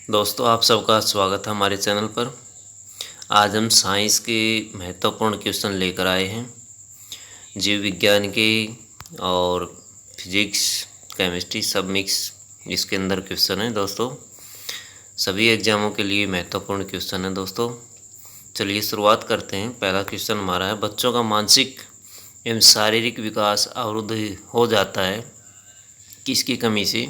दोस्तों, आप सबका स्वागत है हमारे चैनल पर। आज हम साइंस के महत्वपूर्ण क्वेश्चन लेकर आए हैं। जीव विज्ञान के और फिजिक्स, केमिस्ट्री सब मिक्स इसके अंदर क्वेश्चन है दोस्तों। सभी एग्जामों के लिए महत्वपूर्ण क्वेश्चन है दोस्तों। चलिए शुरुआत करते हैं। पहला क्वेश्चन हमारा है, बच्चों का मानसिक एवं शारीरिक विकास अवरुद्ध हो जाता है किसकी कमी से?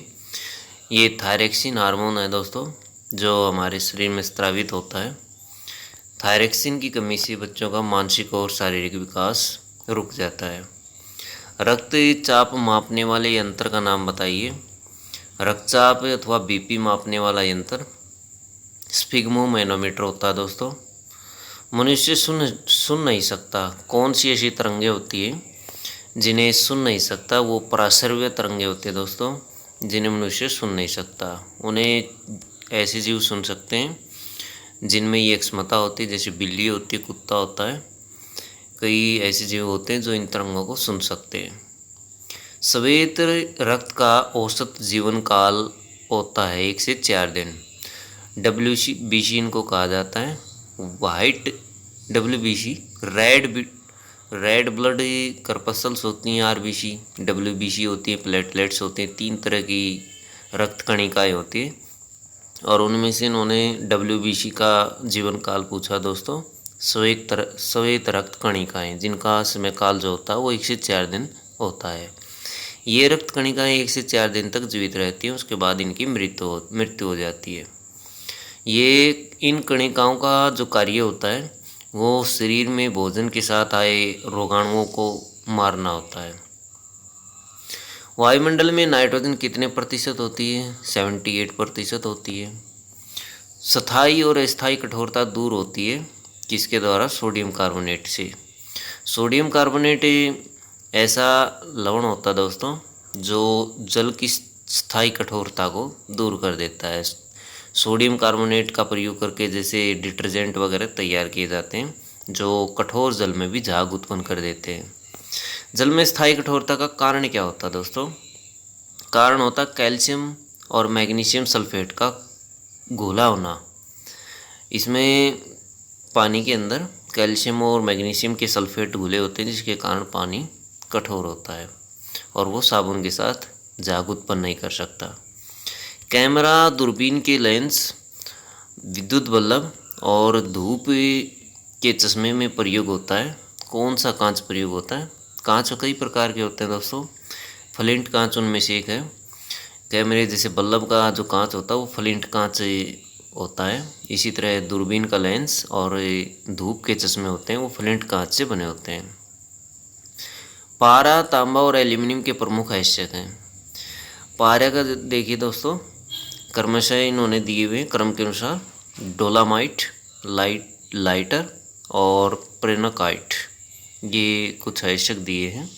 ये थायरॉक्सिन हार्मोन है दोस्तों, जो हमारे शरीर में स्रावित होता है। थायरॉक्सिन की कमी से बच्चों का मानसिक और शारीरिक विकास रुक जाता है। रक्तचाप मापने वाले यंत्र का नाम बताइए। रक्तचाप अथवा बीपी मापने वाला यंत्र स्फिग्मोमैनोमीटर होता है दोस्तों। मनुष्य सुन नहीं सकता। कौन सी ऐसी तरंगें होती है जिन्हें सुन नहीं सकता? वो पराश्रव्य तरंगें होती है दोस्तों, जिन्हें मनुष्य सुन नहीं सकता। उन्हें ऐसे जीव सुन सकते हैं जिनमें ये क्षमता होती है, जैसे बिल्ली होती है, कुत्ता होता है। कई ऐसे जीव होते हैं जो इन तरंगों को सुन सकते हैं। श्वेत रक्त का औसत जीवन काल होता है 1 से 4 दिन। WBC इनको कहा जाता है। वाइट WBC, रेड ब्लड करपसल्स होती हैं RBC, WBC होती है, प्लेटलेट्स होते हैं। 3 तरह की रक्त कणिकाएँ होती हैं और उनमें से इन्होंने WBC का जीवन काल पूछा दोस्तों। श्वेत रक्त कणिकाएँ, जिनका समय काल जो होता है वो 1 से 4 दिन होता है। ये रक्त कणिकाएँ 1 से 4 दिन तक जीवित रहती हैं, उसके बाद इनकी मृत्यु हो जाती है। ये इन कणिकाओं का जो कार्य होता है वो शरीर में भोजन के साथ आए रोगाणुओं को मारना होता है। वायुमंडल में नाइट्रोजन कितने प्रतिशत होती है? 78% होती है। स्थायी और अस्थायी कठोरता दूर होती है किसके द्वारा? सोडियम कार्बोनेट से। सोडियम कार्बोनेट ऐसा लवण होता है दोस्तों जो जल की स्थायी कठोरता को दूर कर देता है। सोडियम कार्बोनेट का प्रयोग करके जैसे डिटर्जेंट वगैरह तैयार किए जाते हैं, जो कठोर जल में भी झाग उत्पन्न कर देते हैं। जल में स्थायी कठोरता का कारण क्या होता है दोस्तों? कारण होता है कैल्शियम और मैग्नीशियम सल्फेट का घोला होना। इसमें पानी के अंदर कैल्शियम और मैग्नीशियम के सल्फेट घुले होते हैं, जिसके कारण पानी कठोर होता है और वो साबुन के साथ झाग उत्पन्न नहीं कर सकता। कैमरा, दूरबीन के लेंस, विद्युत बल्ब और धूप के चश्मे में प्रयोग होता है। कौन सा कांच प्रयोग होता है? कांच कई प्रकार के होते हैं दोस्तों। फ्लिंट कांच उनमें से एक है। कैमरे जैसे बल्ब का जो कांच होता है वो फ्लिंट कांच होता है। इसी तरह दूरबीन का लेंस और धूप के चश्मे होते हैं वो फ्लिंट कांच से बने होते हैं। पारा, तांबा और एल्यूमिनियम के प्रमुख हैसियत हैं। पारा का देखिए दोस्तों, क्रमशः इन्होंने दिए हुए क्रम के अनुसार डोलामाइट, लाइटर और प्रेनाकाइट, ये कुछ हैसियत दिए हैं।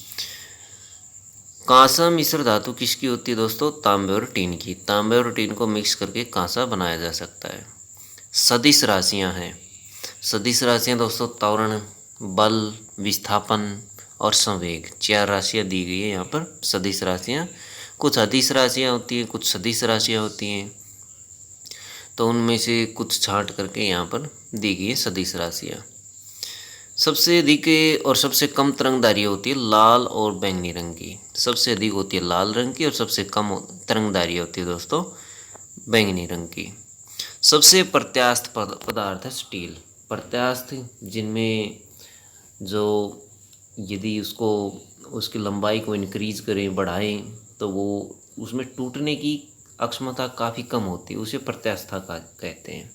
कांसा मिश्र धातु किसकी होती है दोस्तों? तांबे और टीन की। तांबे और टीन को मिक्स करके कांसा बनाया जा सकता है। सदिश राशियां हैं। सदिश राशियां दोस्तों त्वरण, बल, विस्थापन और संवेग, 4 राशियां दी गई है यहाँ पर। सदिश राशियां, कुछ अदिश राशियाँ होती हैं, कुछ सदिश राशियाँ होती हैं, तो उनमें से कुछ छांट करके यहाँ पर दी गई है सदिश राशियाँ। सबसे अधिक और सबसे कम तरंगदारी होती है लाल और बैंगनी रंग की। सबसे अधिक होती है लाल रंग की और सबसे कम तरंगदारी होती है दोस्तों बैंगनी रंग की। सबसे प्रत्यास्थ पदार्थ है स्टील। प्रत्यास्थ, जिनमें जो यदि उसकी लंबाई को इंक्रीज करें, बढ़ाएं, तो वो उसमें टूटने की अक्षमता काफ़ी कम होती है, उसे प्रत्यास्था कहते हैं।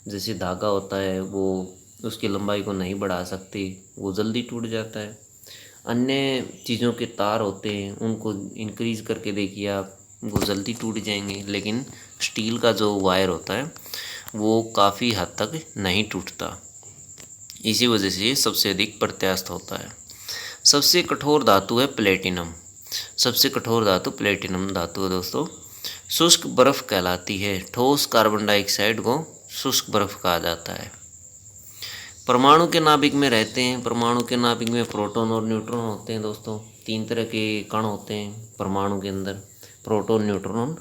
जैसे धागा होता है, वो उसकी लंबाई को नहीं बढ़ा सकते, वो जल्दी टूट जाता है। अन्य चीज़ों के तार होते हैं, उनको इंक्रीज करके देखिए आप, वो जल्दी टूट जाएंगे, लेकिन स्टील का जो वायर होता है वो काफ़ी हद तक नहीं टूटता। इसी वजह से ये सबसे अधिक प्रत्यास्थ होता है। सबसे कठोर धातु है प्लेटिनम। सबसे कठोर धातु प्लेटिनम धातु है दोस्तों। शुष्क बर्फ कहलाती है। ठोस कार्बन डाइऑक्साइड को शुष्क बर्फ कहा जाता है। परमाणु के नाभिक में रहते हैं। परमाणु के नाभिक में प्रोटॉन और न्यूट्रॉन होते हैं दोस्तों। 3 तरह के कण होते हैं परमाणु के अंदर, प्रोटॉन, न्यूट्रॉन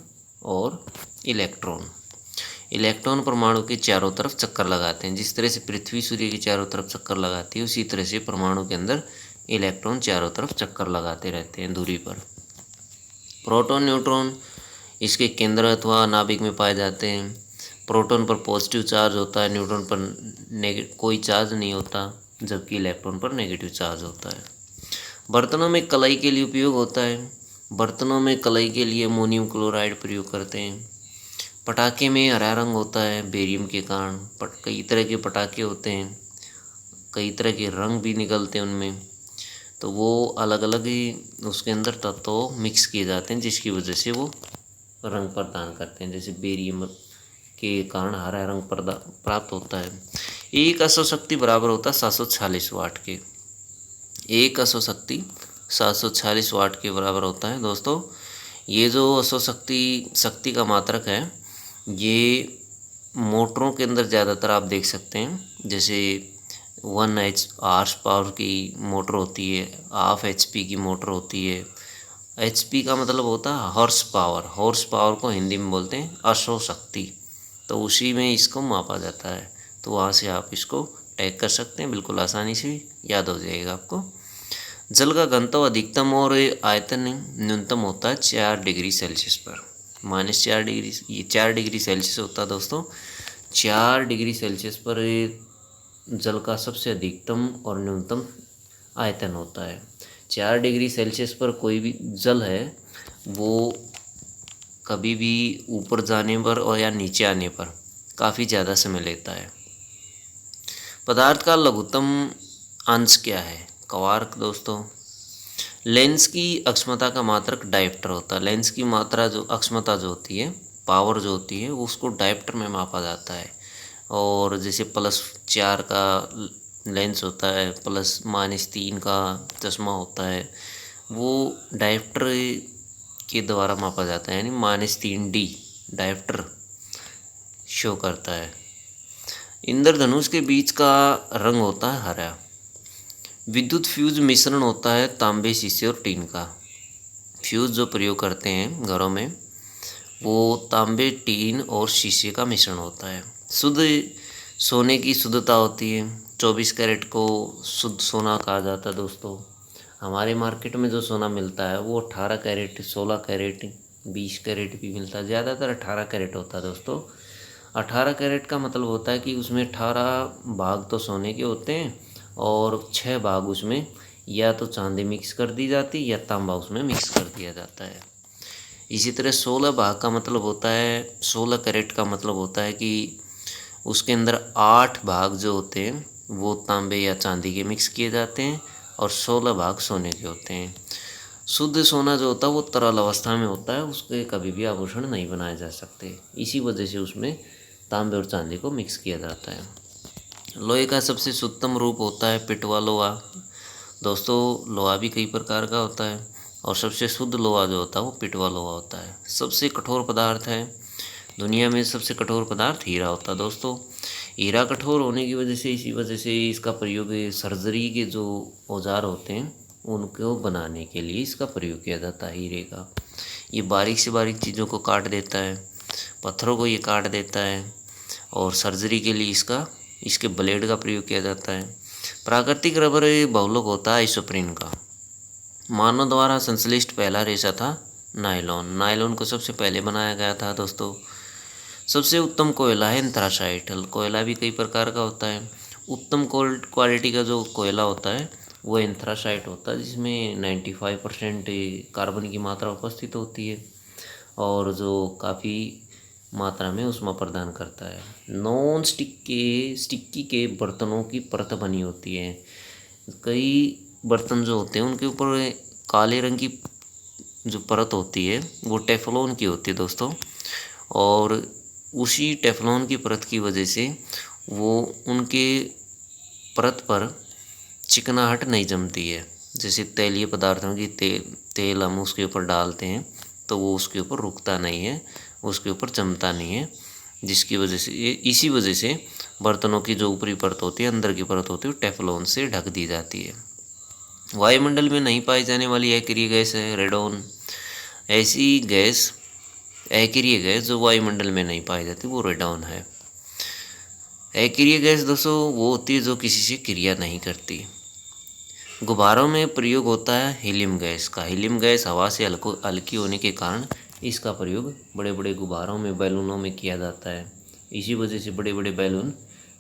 और इलेक्ट्रॉन। इलेक्ट्रॉन परमाणु के चारों तरफ चक्कर लगाते हैं। जिस तरह से पृथ्वी सूर्य के चारों तरफ चक्कर लगाती है, उसी तरह से परमाणु के अंदर इलेक्ट्रॉन चारों तरफ चक्कर लगाते रहते हैं दूरी पर। प्रोटॉन न्यूट्रॉन इसके केंद्र अथवा नाभिक में पाए जाते हैं। प्रोटॉन पर पॉजिटिव चार्ज होता है, न्यूट्रॉन पर कोई चार्ज नहीं होता, जबकि इलेक्ट्रॉन पर नेगेटिव चार्ज होता है। बर्तनों में कलाई के लिए उपयोग होता है। बर्तनों में कलाई के लिए अमोनियम क्लोराइड प्रयोग करते हैं। पटाखे में हरा रंग होता है बेरियम के कारण। कई तरह के पटाखे होते हैं, कई तरह के रंग भी निकलते हैं उनमें, तो वो अलग अलग ही उसके अंदर तत्व मिक्स किए जाते हैं, जिसकी वजह से वो रंग प्रदान करते हैं। जैसे बेरियम के कारण हरा रंग प्राप्त होता है। एक अश्वशक्ति बराबर होता है 746 वाट के। एक अश्वशक्ति 746 वाट के बराबर होता है दोस्तों। ये जो शक्ति का मात्रक है, ये मोटरों के अंदर ज़्यादातर आप देख सकते हैं। जैसे 1 हॉर्स पावर की मोटर होती है, हाफ HP की मोटर होती है। HP का मतलब होता है हॉर्स पावर। हॉर्स पावर को हिंदी में बोलते हैं अश्वशक्ति, तो उसी में इसको मापा जाता है। तो वहाँ से आप इसको टैग कर सकते हैं, बिल्कुल आसानी से याद हो जाएगा आपको। जल का घनत्व अधिकतम और आयतन न्यूनतम होता है 4 डिग्री सेल्सियस पर। -4 डिग्री, ये 4 डिग्री सेल्सियस होता है दोस्तों। 4 डिग्री सेल्सियस पर जल का सबसे अधिकतम और न्यूनतम आयतन होता है। 4 डिग्री सेल्सियस पर कोई भी जल है वो कभी भी ऊपर जाने पर और या नीचे आने पर काफ़ी ज़्यादा समय लेता है। पदार्थ का लघुत्तम अंश क्या है? क्वार्क दोस्तों। लेंस की अक्षमता का मात्रक डायप्टर होता है। लेंस की मात्रा जो अक्षमता जो होती है, पावर जो होती है, उसको डायप्टर में मापा जाता है। और जैसे +4 का लेंस होता है, +-3 का चश्मा होता है, वो डायप्टर के द्वारा मापा जाता है, यानी -3D डायप्टर शो करता है। इंद्रधनुष के बीच का रंग होता है हरा। विद्युत फ्यूज मिश्रण होता है तांबे, शीशे और टीन का। फ्यूज जो प्रयोग करते हैं घरों में, वो तांबे, टीन और शीशे का मिश्रण होता है। शुद्ध सोने की शुद्धता होती है। 24 कैरेट को शुद्ध सोना कहा जाता है दोस्तों। हमारे मार्केट में जो सोना मिलता है वो 18 कैरेट, 16 कैरेट, 20 कैरेट भी मिलता है। ज़्यादातर 18 कैरेट होता है दोस्तों। 18 कैरेट का मतलब होता है कि उसमें 18 भाग तो सोने के होते हैं और 6 भाग उसमें या तो चांदी मिक्स कर दी जाती है या तांबा उसमें मिक्स कर दिया जाता है। इसी तरह 16 भाग का मतलब होता है, 16 कैरेट का मतलब होता है कि उसके अंदर 8 भाग जो होते हैं वो तांबे या चांदी के मिक्स किए जाते हैं और 16 भाग सोने के होते हैं। शुद्ध सोना जो होता है वो तरल अवस्था में होता है, उसके कभी भी आभूषण नहीं बनाए जा सकते। इसी वजह से उसमें तांबे और चांदी को मिक्स किया जाता है। लोहे का सबसे शुद्धतम रूप होता है पिटवा लोहा। दोस्तों लोहा भी कई प्रकार का होता है और सबसे शुद्ध लोहा जो होता है वो पिटवा लोहा होता है। सबसे कठोर पदार्थ है दुनिया में, सबसे कठोर पदार्थ हीरा होता है दोस्तों। हीरा कठोर होने की वजह से, इसी वजह से इसका प्रयोग सर्जरी के जो औजार होते हैं उनको बनाने के लिए इसका प्रयोग किया जाता है हीरे का। ये बारीक से बारीक चीज़ों को काट देता है, पत्थरों को ये काट देता है और सर्जरी के लिए इसके ब्लेड का प्रयोग किया जाता है। प्राकृतिक रबर बहुलक होता है आइसोप्रीन का। मानव द्वारा संश्लिष्ट पहला रेशा था नायलॉन। नायलॉन को सबसे पहले बनाया गया था दोस्तों। सबसे उत्तम कोयला है एंथ्रासाइट। कोयला भी कई प्रकार का होता है। उत्तम क्वालिटी का जो कोयला होता है वो एंथ्रासाइट होता है, जिसमें 95% कार्बन की मात्रा उपस्थित होती है और जो काफ़ी मात्रा में ऊष्मा प्रदान करता है। नॉन स्टिक्की के बर्तनों की परत बनी होती है। कई बर्तन जो होते हैं उनके ऊपर काले रंग की जो परत होती है वो टेफलॉन की होती है दोस्तों, और उसी टेफलॉन की परत की वजह से वो उनके परत पर चिकनाहट नहीं जमती है। जैसे तैलीय पदार्थों की तेल हम उसके ऊपर डालते हैं तो वो उसके ऊपर रुकता नहीं है, उसके ऊपर जमता नहीं है, जिसकी वजह से इसी वजह से बर्तनों की जो ऊपरी परत होती है, अंदर की परत होती है, वो टेफलॉन से ढक दी जाती है। वायुमंडल में नहीं पाई जाने वाली अक्रिय गैस है रेडोन। अक्रिय गैस जो वायुमंडल में नहीं पाई जाती वो रेडॉन है। अक्रिय गैस दोस्तों वो होती है जो किसी से क्रिया नहीं करती। गुब्बारों में प्रयोग होता है हीलियम गैस का। हीलियम गैस हवा से हल्की होने के कारण इसका प्रयोग बड़े बड़े गुब्बारों में, बैलूनों में किया जाता है। इसी वजह से बड़े बड़े बैलून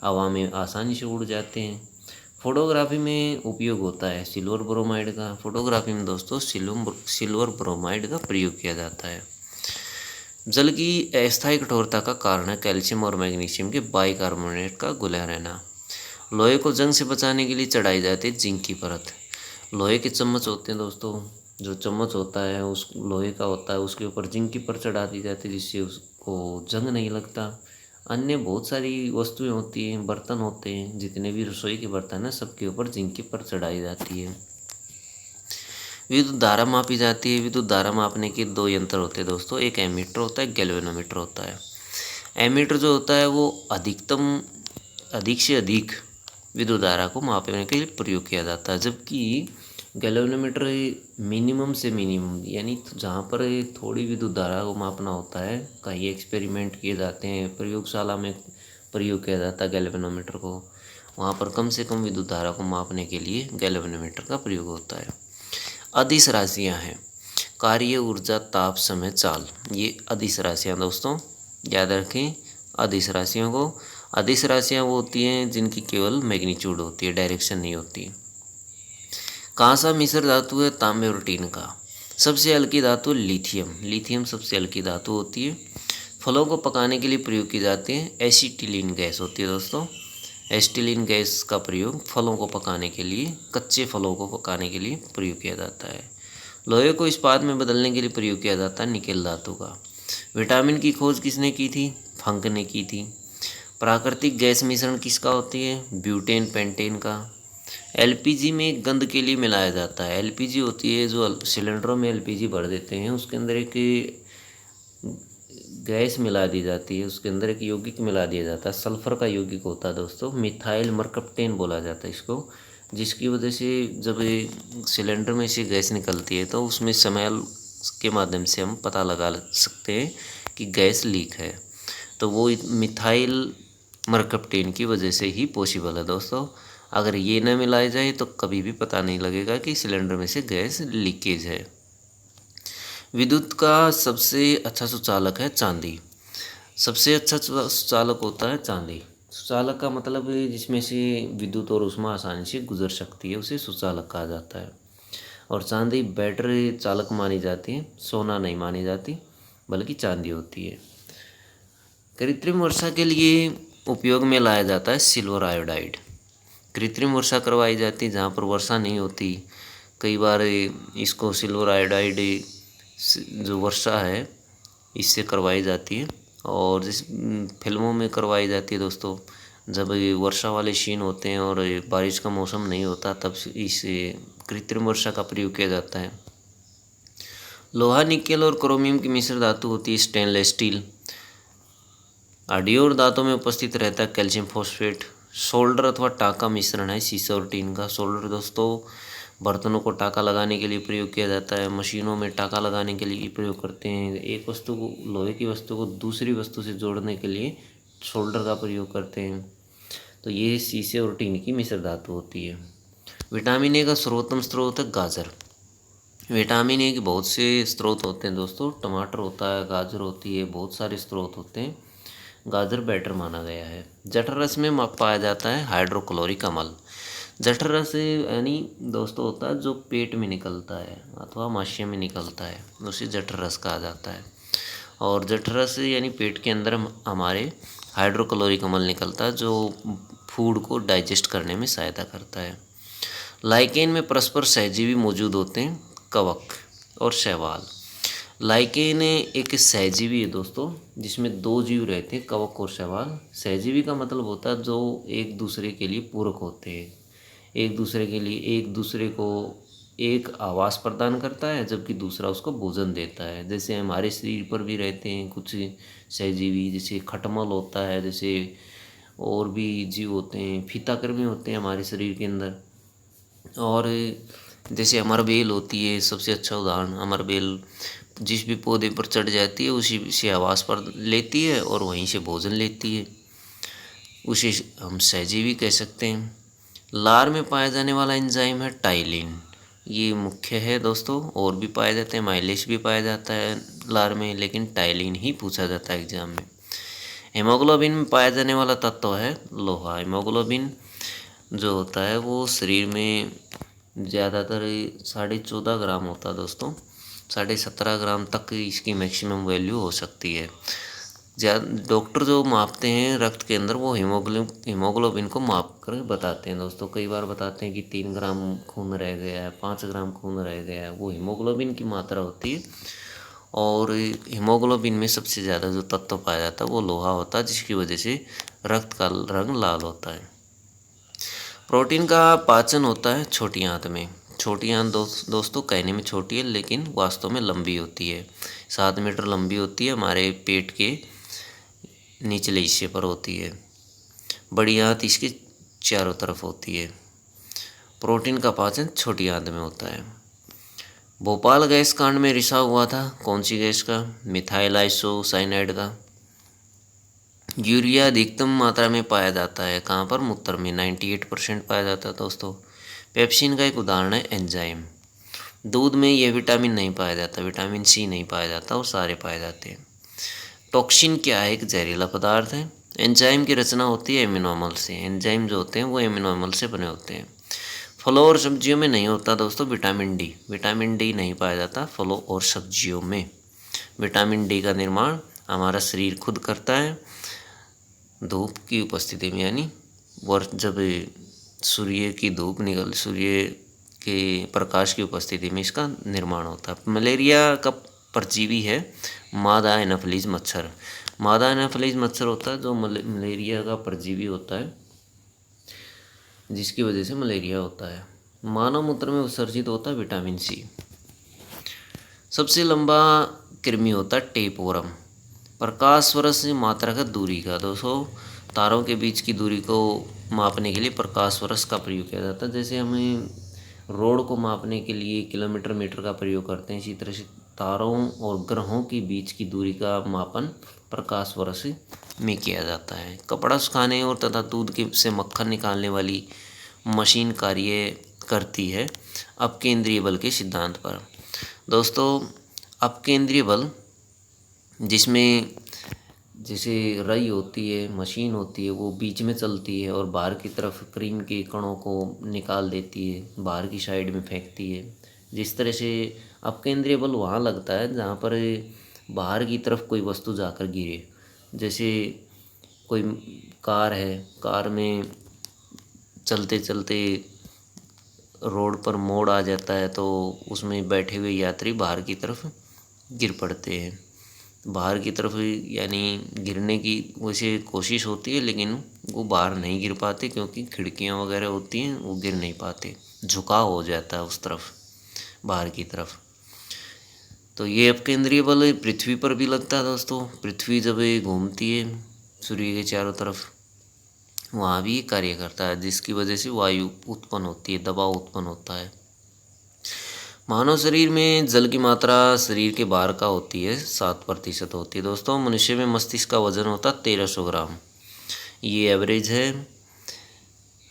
हवा में आसानी से उड़ जाते हैं। फोटोग्राफी में उपयोग होता है सिल्वर ब्रोमाइड का। फोटोग्राफी में दोस्तों सिल्वर ब्रोमाइड का प्रयोग किया जाता है। जल की अस्थायी कठोरता का कारण है कैल्शियम और मैग्नीशियम के बाइकार्बोनेट का घुला रहना। लोहे को जंग से बचाने के लिए चढ़ाई जाती है जिंक की परत। लोहे के चम्मच होते हैं दोस्तों, जो चम्मच होता है उस लोहे का होता है, उसके ऊपर जिंक की परत चढ़ा दी जाती है जिससे उसको जंग नहीं लगता। अन्य बहुत सारी वस्तुएं होती हैं, बर्तन होते हैं, जितने भी रसोई के बर्तन हैं सबके ऊपर जिंक की परत चढ़ाई जाती है। विद्युत धारा मापी जाती है। विद्युत धारा मापने के दो यंत्र होते हैं दोस्तों, एक एमीटर होता है, गैल्वेनोमीटर होता है। एमीटर जो होता है वो अधिक से अधिक विद्युत धारा को मापने के लिए प्रयोग किया जाता है, जबकि गैल्वेनोमीटर मिनिमम से मिनिमम, यानी जहाँ पर थोड़ी विद्युत धारा को मापना होता है, कई एक्सपेरिमेंट किए जाते हैं, प्रयोगशाला में प्रयोग किया जाता है गैल्वेनोमीटर को, वहाँ पर कम से कम विद्युत धारा को मापने के लिए गैल्वेनोमीटर का प्रयोग होता है। अदिश राशियाँ हैं कार्य, ऊर्जा, ताप, समय, चाल, ये अदिश राशियाँ दोस्तों याद रखें। अदिश राशियों को, अदिश राशियाँ वो होती हैं जिनकी केवल मैग्नीट्यूड होती है, डायरेक्शन नहीं होती। कौन सा मिश्र धातु है तांबे और टीन का। सबसे हल्की धातु लिथियम। लिथियम सबसे हल्की धातु होती है। फलों को पकाने के लिए प्रयोग की जाती है एसिटिलीन गैस होती है दोस्तों। एसिटिलीन गैस का प्रयोग फलों को पकाने के लिए, कच्चे फलों को पकाने के लिए प्रयोग किया जाता है। लोहे को इस्पात में बदलने के लिए प्रयोग किया जाता है निकेल धातु का। विटामिन की खोज किसने की थी, फंक ने की थी। प्राकृतिक गैस मिश्रण किसका होती है, ब्यूटेन पेंटेन का। एलपीजी में गंध के लिए मिलाया जाता है। एलपीजी होती है जो सिलेंडरों में एलपीजी भर देते हैं, उसके अंदर एक गैस मिला दी जाती है, उसके अंदर एक यौगिक मिला दिया जाता है, सल्फर का यौगिक होता है दोस्तों, मिथाइल मरकप्टेन बोला जाता है इसको, जिसकी वजह से जब सिलेंडर में से गैस निकलती है तो उसमें स्मेल के माध्यम से हम पता लगा सकते हैं कि गैस लीक है। तो वो मिथाइल मरकप्टेन की वजह से ही पॉसिबल है दोस्तों। अगर ये न मिलाया जाए तो कभी भी पता नहीं लगेगा कि सिलेंडर में से गैस लीकेज है। विद्युत का सबसे अच्छा सुचालक है चांदी। सबसे अच्छा सुचालक होता है चांदी। सुचालक का मतलब है जिसमें से विद्युत और ऊष्मा आसानी से गुजर सकती है, उसे सुचालक कहा जाता है। और चांदी बैटरी चालक मानी जाती है, सोना नहीं मानी जाती, बल्कि चांदी होती है। कृत्रिम वर्षा के लिए उपयोग में लाया जाता है सिल्वर आयोडाइड। कृत्रिम वर्षा करवाई जाती है जहाँ पर वर्षा नहीं होती, कई बार इसको सिल्वर आयोडाइड जो वर्षा है इससे करवाई जाती है। और जिस फिल्मों में करवाई जाती है दोस्तों, जब वर्षा वाले सीन होते हैं और बारिश का मौसम नहीं होता तब इस कृत्रिम वर्षा का प्रयोग किया जाता है। लोहा, निकेल और क्रोमियम की मिश्र धातु होती है स्टेनलेस स्टील। हड्डियों और दांतों में उपस्थित रहता है कैल्शियम फॉस्फेट। सोल्डर अथवा टाका मिश्रण है शीशा और टीन का। सोल्डर दोस्तों बर्तनों को टाका लगाने के लिए प्रयोग किया जाता है, मशीनों में टाका लगाने के लिए प्रयोग करते हैं। एक वस्तु को, लोहे की वस्तु को दूसरी वस्तु से जोड़ने के लिए सोल्डर का प्रयोग करते हैं। तो ये शीशे और टीन की मिश्र धातु होती है। विटामिन ए का सर्वोत्तम स्रोत है गाजर। विटामिन ए के बहुत से स्रोत होते हैं दोस्तों, टमाटर होता है, गाजर होती है, बहुत सारे स्रोत होते हैं। गाजर बेटर माना गया है। जठर रस में पाया जाता है हाइड्रोक्लोरिक अम्ल। जठर रस यानी दोस्तों होता है जो पेट में निकलता है अथवा माशय में निकलता है, उसे जठर रस कहा जाता है। और जठर रस यानी पेट के अंदर हमारे हाइड्रोक्लोरिक अम्ल निकलता है जो फूड को डाइजेस्ट करने में सहायता करता है। लाइकेन में परस्पर सहजीवी मौजूद होते हैं, कवक और शैवाल। लाइकेन एक सहजीवी है दोस्तों, जिसमें दो जीव रहते हैं, कवक और शैवाल। सहजीवी का मतलब होता है जो एक दूसरे के लिए पूरक होते हैं, एक दूसरे के लिए एक दूसरे को एक आवास प्रदान करता है जबकि दूसरा उसको भोजन देता है। जैसे हमारे शरीर पर भी रहते हैं कुछ सहजीवी, जैसे खटमल होता है, जैसे और भी जीव होते हैं, फीताकृमि होते हैं हमारे शरीर के अंदर। और जैसे अमरबेल होती है, सबसे अच्छा उदाहरण अमरबेल जिस भी पौधे पर चढ़ जाती है उसी से आवास पर लेती है और वहीं से भोजन लेती है। उसे हम सहजीवी कह सकते हैं। लार में पाया जाने वाला एंजाइम है टाइलिन। ये मुख्य है दोस्तों, और भी पाए जाते हैं, माइलेज भी पाया जाता है लार में, लेकिन टाइलिन ही पूछा जाता है एग्जाम में। हेमोग्लोबिन में पाया जाने वाला तत्व है लोहा। हेमोग्लोबिन जो होता है वो शरीर में ज़्यादातर 14.5 ग्राम होता है दोस्तों। 17.5 ग्राम तक इसकी मैक्सिमम वैल्यू हो सकती है। डॉक्टर जो मापते हैं रक्त के अंदर वो हीमोग्लोबिन को माप कर बताते हैं दोस्तों। कई बार बताते हैं कि 3 ग्राम खून रह गया है, 5 ग्राम खून रह गया है, वो हीमोग्लोबिन की मात्रा होती है। और हीमोग्लोबिन में सबसे ज़्यादा जो तत्व पाया जाता है वो लोहा होता है, जिसकी वजह से रक्त का रंग लाल होता है। प्रोटीन का पाचन होता है छोटी आंत में। छोटी आंत दोस्तों कहने में छोटी है लेकिन वास्तव में लंबी होती है। 7 मीटर लंबी होती है, हमारे पेट के निचले हिस्से पर होती है। बड़ी आंत इसके चारों तरफ होती है। प्रोटीन का पाचन छोटी आंत में होता है। भोपाल गैस कांड में रिसाव हुआ था कौन सी गैस का? मिथाइल आइसोसाइनाइड का। यूरिया अधिकतम मात्रा में पाया जाता है कहाँ पर? मूत्र में 98% पाया जाता है दोस्तों। पेप्सिन का एक उदाहरण है एंजाइम। दूध में यह विटामिन नहीं पाया जाता, विटामिन सी नहीं पाया जाता और सारे पाए जाते हैं। टॉक्सिन क्या है? एक जहरीला पदार्थ है। एंजाइम की रचना होती है एमिनो अम्ल से। एंजाइम जो होते हैं वो एमिनो अम्ल से बने होते हैं। फलों और सब्जियों में नहीं होता दोस्तों विटामिन डी। विटामिन डी नहीं पाया जाता फलों और सब्जियों में। विटामिन डी का निर्माण हमारा शरीर खुद करता है धूप की उपस्थिति में, यानी जब सूर्य के प्रकाश की उपस्थिति में इसका निर्माण होता है। मलेरिया का परजीवी है मादा एनाफिलीज मच्छर। मादा एनाफिलीज मच्छर होता है जो मलेरिया का परजीवी होता है, जिसकी वजह से मलेरिया होता है। मानव मूत्र में उत्सर्जित होता है विटामिन सी। सबसे लंबा कृमि होता है टेपवर्म। प्रकाश वर्ष मात्रा का दूरी का दोस्तों, तारों के बीच की दूरी को मापने के लिए प्रकाश वर्ष का प्रयोग किया जाता है। जैसे हमें रोड को मापने के लिए किलोमीटर मीटर का प्रयोग करते हैं, इसी तरह से तारों और ग्रहों के बीच की दूरी का मापन प्रकाश वर्ष में किया जाता है। कपड़ा सुखाने और तथा दूध के से मक्खन निकालने वाली मशीन कार्य करती है अपकेंद्रीय बल के सिद्धांत पर। दोस्तों अपकेंद्रीय बल जिसमें जैसे रई होती है, मशीन होती है, वो बीच में चलती है और बाहर की तरफ क्रीम के कणों को निकाल देती है, बाहर की साइड में फेंकती है। जिस तरह से अपकेंद्रीय बल वहाँ लगता है जहाँ पर बाहर की तरफ कोई वस्तु जाकर गिरे। जैसे कोई कार है, कार में चलते चलते रोड पर मोड़ आ जाता है तो उसमें बैठे हुए यात्री बाहर की तरफ गिर पड़ते हैं। बाहर की तरफ यानी गिरने की वैसे कोशिश होती है लेकिन वो बाहर नहीं गिर पाते क्योंकि खिड़कियां वगैरह होती हैं, वो गिर नहीं पाते, झुकाव हो जाता है उस तरफ बाहर की तरफ। तो ये अपकेंद्रीय बल पृथ्वी पर भी लगता है दोस्तों। पृथ्वी जब घूमती है सूर्य के चारों तरफ, वहाँ भी कार्य करता है, जिसकी वजह से वायु उत्पन्न होती है, दबाव उत्पन्न होता है। मानव शरीर में जल की मात्रा शरीर के बाहर का होती है 7% होती है दोस्तों। मनुष्य में मस्तिष्क का वजन होता है 1300 ग्राम। ये एवरेज है,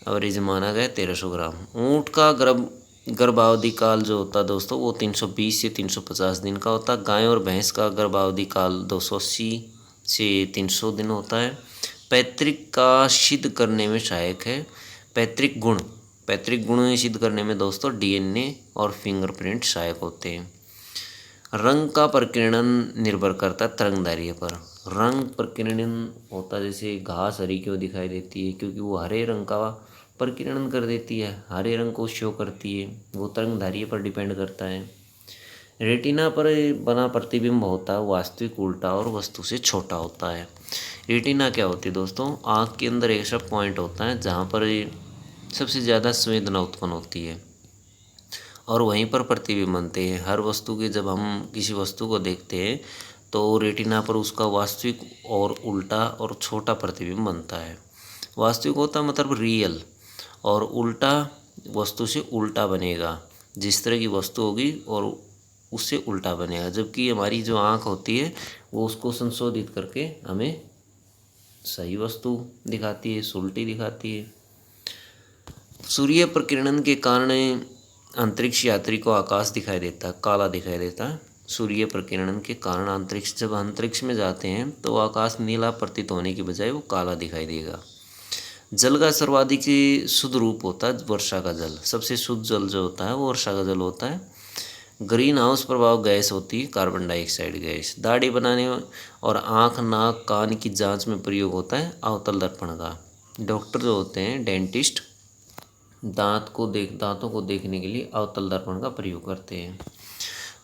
एवरेज माना गया 1300 ग्राम। ऊँट का गर्भावधि काल जो होता है दोस्तों वो 320 से 350 दिन का होता है। गाय और भैंस का गर्भावधि काल 280 से 300 दिन होता है। पैतृक का सिद्ध करने में सहायक है पैतृक गुण सिद्ध करने में दोस्तों डीएनए और फिंगरप्रिंट सहायक होते हैं। रंग का प्रकीर्णन निर्भर करता है तरंगदैर्घ्य पर। रंग प्रकीर्णन होता है, जैसे घास हरी क्यों दिखाई देती है? क्योंकि वो हरे रंग का प्रकीर्णन कर देती है, हरे रंग को शो करती है, वो तरंगदैर्घ्य पर डिपेंड करता है। रेटिना पर बना प्रतिबिंब होता है वास्तविक उल्टा और वस्तु से छोटा होता है। रेटिना क्या होती है दोस्तों? आँख के अंदर ऐसा पॉइंट होता है जहाँ पर सबसे ज़्यादा संवेदना उत्पन्न होती है और वहीं पर प्रतिबिंब बनते हैं। हर वस्तु के जब हम किसी वस्तु को देखते हैं तो रेटिना पर उसका वास्तविक और उल्टा और छोटा प्रतिबिंब बनता है। वास्तविक होता मतलब रियल, और उल्टा वस्तु से उल्टा बनेगा। जिस तरह की वस्तु होगी और उससे उल्टा बनेगा, जबकि हमारी जो आँख होती है वो उसको संशोधित करके हमें सही वस्तु दिखाती है, उल्टी दिखाती है। सूर्य प्रकिरण के कारण अंतरिक्ष यात्री को आकाश दिखाई देता है, काला दिखाई देता है। सूर्य प्रकिरण के कारण जब अंतरिक्ष में जाते हैं तो आकाश नीला प्रतीत होने की बजाय वो काला दिखाई देगा। जल का सर्वाधिक शुद्ध रूप होता है वर्षा का जल। सबसे शुद्ध जल जो होता है वो वर्षा का जल होता है। ग्रीन हाउस प्रभाव गैस होती है कार्बन डाइऑक्साइड गैस। दाढ़ी बनाने और आँख नाक कान की जांच में प्रयोग होता है अवतल दर्पण का। डॉक्टर जो होते हैं डेंटिस्ट दांतों को देखने के लिए अवतल दर्पण का प्रयोग करते हैं।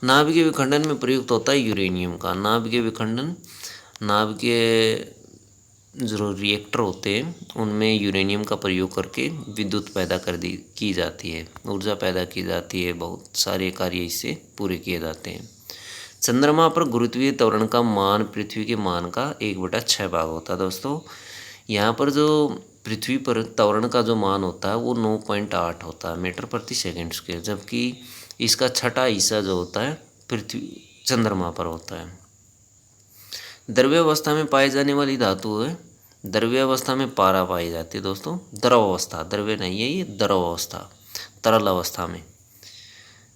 नाभिकीय विखंडन में प्रयुक्त होता है यूरेनियम का। नाभिकीय विखंडन, नाभिकीय जो रिएक्टर होते हैं उनमें यूरेनियम का प्रयोग करके विद्युत पैदा की जाती है, ऊर्जा पैदा की जाती है। बहुत सारे कार्य इससे पूरे किए जाते हैं। चंद्रमा पर गुरुत्वीय त्वरण का मान पृथ्वी के मान का 1/6 भाग होता है। दोस्तों यहाँ पर जो पृथ्वी पर त्वरण का जो मान होता है वो 9.8 होता है मीटर प्रति सेकंड स्क्वायर, जबकि इसका छठा हिस्सा जो होता है पृथ्वी चंद्रमा पर होता है। द्रव्य अवस्था में पाई जाने वाली धातु है, द्रव्य अवस्था में पारा पाई जाती है। दोस्तों द्रव अवस्था, द्रव्य नहीं है ये, द्रव अवस्था, तरल अवस्था में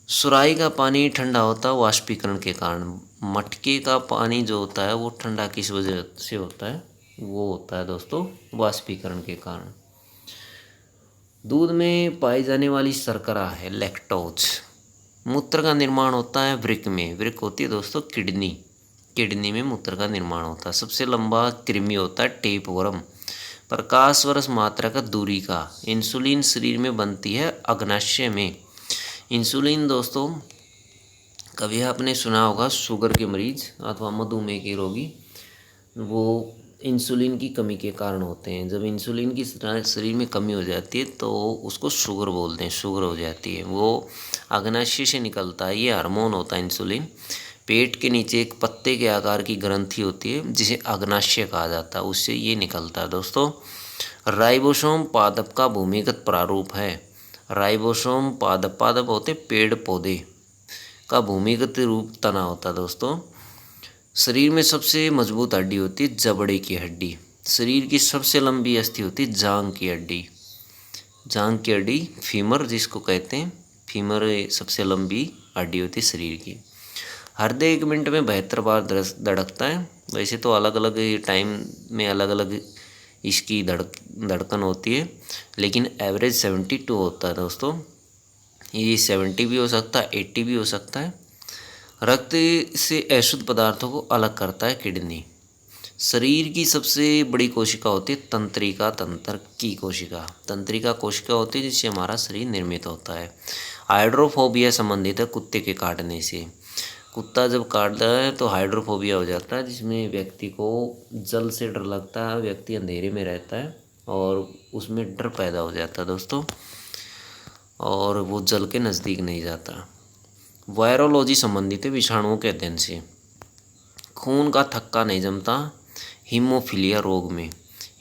सुराही का पानी ठंडा होता है वाष्पीकरण के कारण। मटके का पानी जो होता है वो ठंडा किस वजह से होता है, वो होता है दोस्तों वाष्पीकरण के कारण। दूध में पाई जाने वाली शर्करा है लैक्टोज। मूत्र का निर्माण होता है वृक्क में। वृक्क होती है दोस्तों किडनी, किडनी में मूत्र का निर्माण होता है। सबसे लंबा कृमि होता है टेपवर्म। प्रकाश वर्ष मात्रा का दूरी का। इंसुलिन शरीर में बनती है अग्नाशय में। इंसुलिन दोस्तों कभी आपने सुना होगा, शुगर के मरीज अथवा मधुमेह के रोगी वो इंसुलिन की कमी के कारण होते हैं। जब इंसुलिन की शरीर में कमी हो जाती है तो उसको शुगर बोलते हैं, शुगर हो जाती है। वो अग्नाशय से निकलता है, ये हार्मोन होता है इंसुलिन। पेट के नीचे एक पत्ते के आकार की ग्रंथि होती है जिसे अग्नाशय कहा जाता है, उससे ये निकलता है। दोस्तों राइबोसोम पादप का भूमिगत प्रारूप है। राइबोसोम पादप, पादप होते पेड़ पौधे का भूमिगत रूप तना होता है। दोस्तों शरीर में सबसे मजबूत हड्डी होती है जबड़े की हड्डी। शरीर की सबसे लंबी अस्थि होती है जांघ की हड्डी। जांघ की हड्डी फीमर जिसको कहते हैं, फीमर सबसे लंबी हड्डी होती है शरीर की। हृदय 1 मिनट में 72 बार धड़कता है। वैसे तो अलग अलग टाइम में अलग अलग इसकी धड़कन होती है, लेकिन एवरेज 72 होता है। दोस्तों ये 70 भी हो सकता है, 80 भी हो सकता है। रक्त से अशुद्ध पदार्थों को अलग करता है किडनी। शरीर की सबसे बड़ी कोशिका होती है तंत्रिका, तंत्र की कोशिका। तंत्रिका कोशिका होती है जिससे हमारा शरीर निर्मित होता है। हाइड्रोफोबिया संबंधित है कुत्ते के काटने से। कुत्ता जब काटता है तो हाइड्रोफोबिया हो जाता है, जिसमें व्यक्ति को जल से डर लगता है, व्यक्ति अंधेरे में रहता है और उसमें डर पैदा हो जाता है दोस्तों, और वो जल के नज़दीक नहीं जाता। वायरोलॉजी संबंधित है विषाणुओं के अध्ययन से। खून का थक्का नहीं जमता हीमोफीलिया रोग में।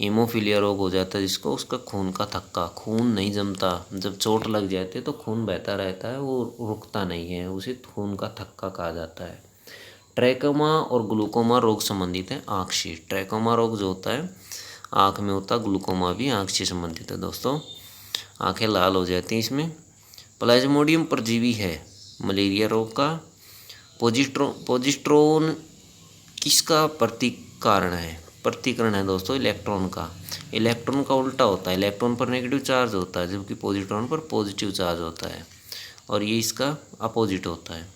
हीमोफीलिया रोग हो जाता है जिसको, उसका खून का थक्का, खून नहीं जमता। जब चोट लग जाती है तो खून बहता रहता है, वो रुकता नहीं है, उसे खून का थक्का कहा जाता है। ट्रैकोमा और ग्लूकोमा रोग संबंधित है आँख से। ट्रैकोमा रोग जो होता है आँख में होता है, ग्लूकोमा भी आँख से संबंधित है। दोस्तों आँखें लाल हो जाती हैं इसमें। प्लाज्मोडियम परजीवी है मलेरिया रोग का। पोजिस्ट्रोन किसका प्रतिकरण है, प्रतिकरण है दोस्तों इलेक्ट्रॉन का। इलेक्ट्रॉन का उल्टा होता है, इलेक्ट्रॉन पर नेगेटिव चार्ज होता है जबकि पोजिट्रॉन पर पॉजिटिव चार्ज होता है, और ये इसका अपोजिट होता है।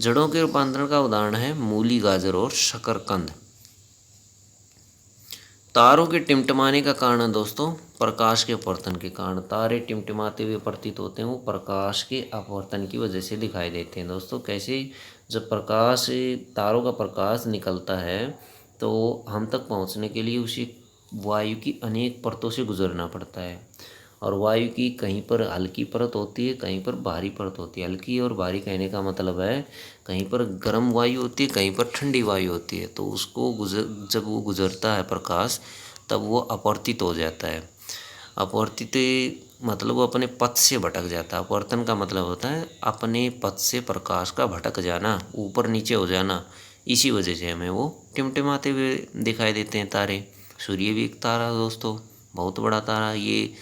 जड़ों के रूपांतरण का उदाहरण है मूली, गाजर और शकरकंद। तारों के टिमटिमाने का कारण है दोस्तों प्रकाश के अपवर्तन के कारण। तारे टिमटिमाते हुए प्रतीत होते हैं, वो प्रकाश के अपवर्तन की वजह से दिखाई देते हैं। दोस्तों कैसे, जब प्रकाश, तारों का प्रकाश निकलता है तो हम तक पहुंचने के लिए उसे वायु की अनेक परतों से गुजरना पड़ता है, और वायु की कहीं पर हल्की परत होती है, कहीं पर भारी परत होती है। हल्की और भारी कहने का मतलब है कहीं पर गर्म वायु होती है, कहीं पर ठंडी वायु होती है। तो उसको जब वो गुजरता है प्रकाश, तब वो अपवर्तित हो जाता है। अपवर्तित मतलब वो अपने पथ से भटक जाता है। अपवर्तन का मतलब होता है अपने पथ से प्रकाश का भटक जाना, ऊपर नीचे हो जाना। इसी वजह से हमें वो टिमटिमाते हुए दिखाई देते हैं तारे। सूर्य भी एक तारा है दोस्तों, बहुत बड़ा तारा। ये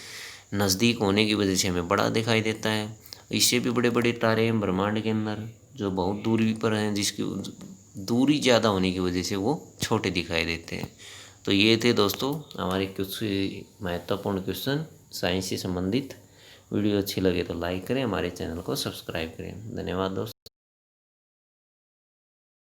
नज़दीक होने की वजह से हमें बड़ा दिखाई देता है। इससे भी बड़े बड़े तारे हैं ब्रह्मांड के अंदर जो बहुत दूरी पर हैं, जिसकी दूरी ज़्यादा होने की वजह से वो छोटे दिखाई देते हैं। तो ये थे दोस्तों हमारे कुछ महत्वपूर्ण क्वेश्चन साइंस से संबंधित। वीडियो अच्छी लगे तो लाइक करें, हमारे चैनल को सब्सक्राइब करें। धन्यवाद दोस्तों।